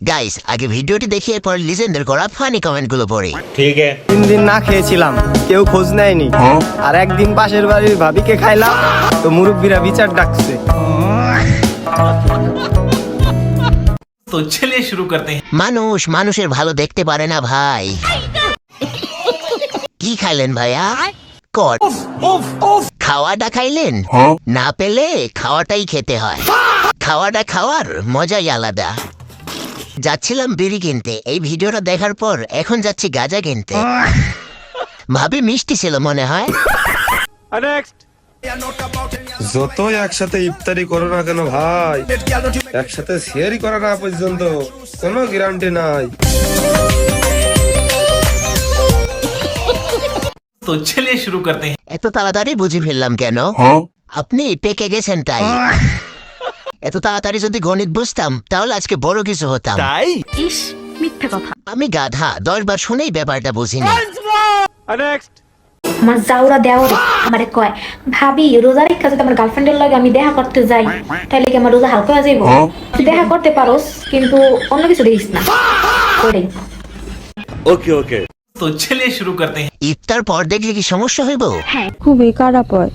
Guys আগে ভিডিওটি দেখিয়ে পর লিজেন্ডের করা ফানি কমেন্টগুলো পড়ি। ঠিক আছে। 3 দিন না খেয়েছিলাম, কেউ খোঁজ নেয়নি। আর একদিন পাশের বাড়ির ভাবিকে খাইলাম, তো মুরব্বীরা বিচার ডাকছে। তো চলিए शुरू करते हैं। মানুষ মানুষের ভালো দেখতে পারে না ভাই। কি খাইলেন ভাইয়া? কট খাওয়াটা খাইলেন? না পেলে খাওয়াটাই খেতে হয়। খাওয়াটা খাওয়ার মজাই আলাদা। যাচ্ছিলাম বিড়ি কিনতে, এই ভিডিওটা দেখার পর এখন যাচ্ছি গাঁজা কিনতে। ভাবি মিষ্টি ছিল মনে হয়। যতই একসাথে ইফতারি করো না কেন ভাই, একসাথে শেয়ারই করা না পর্যন্ত কোনো গ্যারান্টি নাই। तो चलिए शुरू करते हैं। এত তাড়াতাড়ি বুঝে ফেললাম কেন? আপনি পেকে গেছেন তাই। এত তাড়াতাড়ি যদি গণিত বুঝতাম তাহলে আজকে বড় কিছু হতাম। ইস মিথ্যে কথা। আমি গাধা, 10 বার শুনেই ব্যাপারটা বুঝিনি। আমার জাউরা দেওয়ার আমারে কয়, ভাবি রোজা রেখা যদি আমার গার্লফ্রেন্ডের লগে আমি দেখা করতে যাই তাহলে কি আমার রোজা হালকা হয়ে যাইব? তুই দেখা করতে পারোস কিন্তু অন্য কিছু দেখিস না। ওরে ओके ओके। तो चलिए शुरू करते हैं। ইফতার পর দেখলে কি সমস্যা হইব? খুবই খারাপ হয়।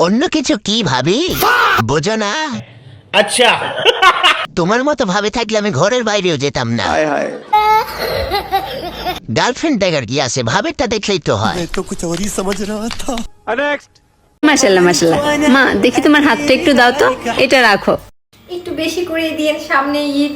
অন্য কিছু কি ভাবি বোঝো না? अच्छा। তোমার মতো ভাবে থাকলে আমি ঘরের বাইরেও যেতাম না। গার্লফ্রেন্ড দেখার কি আছে, ভাবেরটা দেখলেই তো হয়। মাশাআল্লাহ মাশাআল্লাহ। মা দেখি তোমার হাতটা একটু দাও তো, এটা রাখো। একটু বেশি করে দিয়েন, সামনে ঈদ।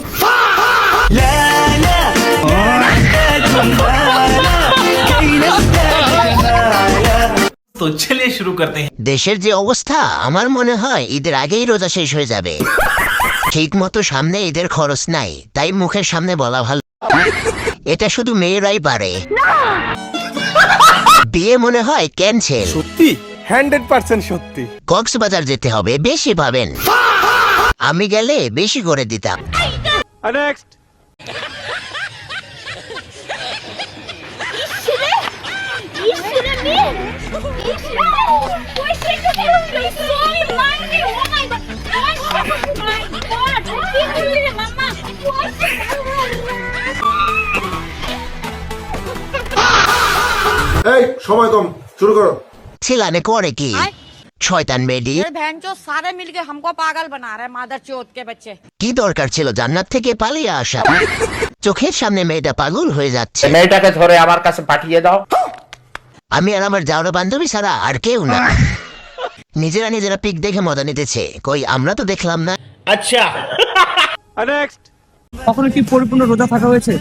तो चलिए शुरू करते हैं। দেশের যে অবস্থা, আমার মনে হয় ঈদের আগেই রোজা শেষ হয়ে যাবে। ঠিক মতো সামনে ঈদের খরচ নাই, তাই মুখের সামনে বলা ভালো। এটা শুধু মেয়েরাই পারে। বিয়ে মনে হয় ক্যান্সেল। সত্যি 100% সত্যি। কক্সবাজার যেতে হবে, বেশি পাবেন। আমি গেলে বেশি করে দিতাম। এই সময় কম, শুরু করো। ছিলানে করে কি শয়তান মেডি। भैंचो सारे मिलके हमको पागल बना रहे हैं, मादर चौथ के बच्चे। কি দরকার ছিল জান্নাত থেকে পালিয়ে আসা? চোখের সামনে মেয়েটা পাগল হয়ে যাচ্ছে। মেয়েটাকে ধরে আমার কাছে পাঠিয়ে দাও। আমি আর আমার যাওয়ার বান্ধবী ছাড়া আর কেউ না। নিজেরা নিজেরা পিক দেখে মজা নিতেছে, কই আমরা তো দেখলাম না। अच्छा। কখনো কি পরিপূর্ণ রোজা থাকা হয়েছে?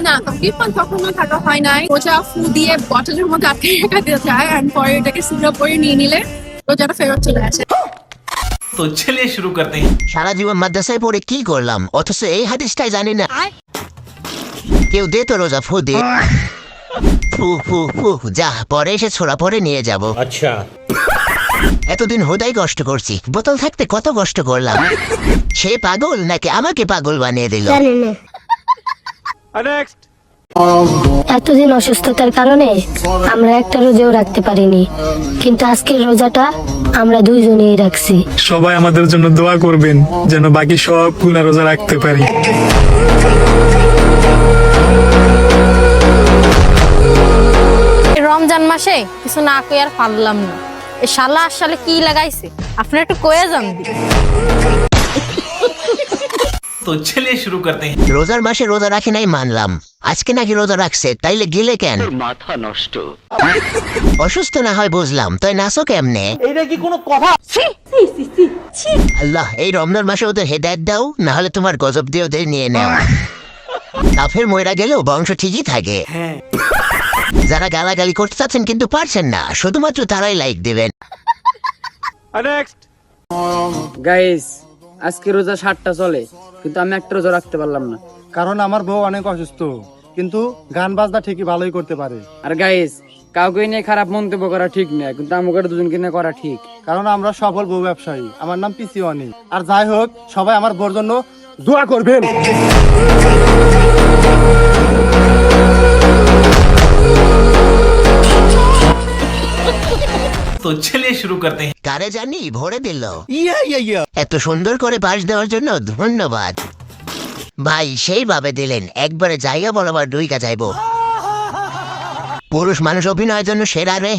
না, তকরিবান কখনো থাকা হয় নাই। রোজা ফু দিয়ে বটলের মধ্যে আটকে রাখা যায় আর পরে এটাকে সিরা পরে নিয়ে নিলে রোজাটা ফেরত চলে আসে। तो चलिए शुरू करते हैं। সারা জীবন মাদ্রাসায় পড়ে কি করলাম, অথচ এই হাদিসটাই জানি না। কেউ দে তো রোজা ফু দে। ফু ফু ফু, যা পরে এসে ছোড়া পরে নিয়ে যাব। अच्छा। এতদিন হোদাই কষ্ট করছি, বোতল থাকতে কত কষ্ট করলাম। সে পাগল নাকি আমাকে পাগল বানিয়ে দিল? এতদিন অসুস্থতার কারণে আমরা একটা রোজাও রাখতে পারিনি, কিন্তু আজকের রোজাটা আমরা দুইজনেই রাখছি। সবাই আমাদের জন্য দোয়া করবেন যেন বাকি সবগুলা রোজা রাখতে পারি। রমজান মাসে কিছু না কই আর পারলাম না। এই শালা আসলে কি লাগাইছে আপনারা একটু কয়ে যান। तो चलिए शुरू करते हैं। রোজার মাসে রোজা রাখি নাই মানলাম, আজকে নাকি রোজা রাখছে, তাইলে গিলে কেন? মাথা নষ্ট। অসুস্থ না হয় বুঝলাম, তাই নাচো কেমনে? এটা কি কোনো কথা? আল্লাহ এই রমজান মাসে ওদের হেদায়েত দাও, না হলে তোমার গজব দিয়ে ওদের নিয়ে নাও। কাফের ময়রা গেলেও বংশ ঠিকই থাকে। যারা গালাগালি করতে চাচ্ছেন কিন্তু পারছেন না, শুধুমাত্র তারাই লাইক দেবেন। গাইস, আজকে রোজা 7টা চলে, কিন্তু আমি একটা রোজা রাখতে পারলাম না, কারণ আমার বউ অনেক অসুস্থ। কিন্তু গান বাজনা ঠিকই ভালোই করতে পারে। আর গাইস, কাউকে নিয়ে খারাপ মন্তব্য করা ঠিক না, কিন্তু আমাকে দুজনকে নিয়ে করা ঠিক, কারণ আমরা সফল বউ ব্যবসায়ী। আমার নাম পিসি ওয়ানি। আর যাই হোক, সবাই আমার বউর জন্য দোয়া করবেন। तो चलिए शुरू करते हैं। কারে জানি ভরে দিল। এত সুন্দর করে বাস দেওয়ার জন্য ধন্যবাদ। ভাই সেইভাবে দিলেন, একবারে জায়গা বরাবর ডুইকা যাইব। পুরুষ মানুষ অভিনয়ের জন্য সেরা রে।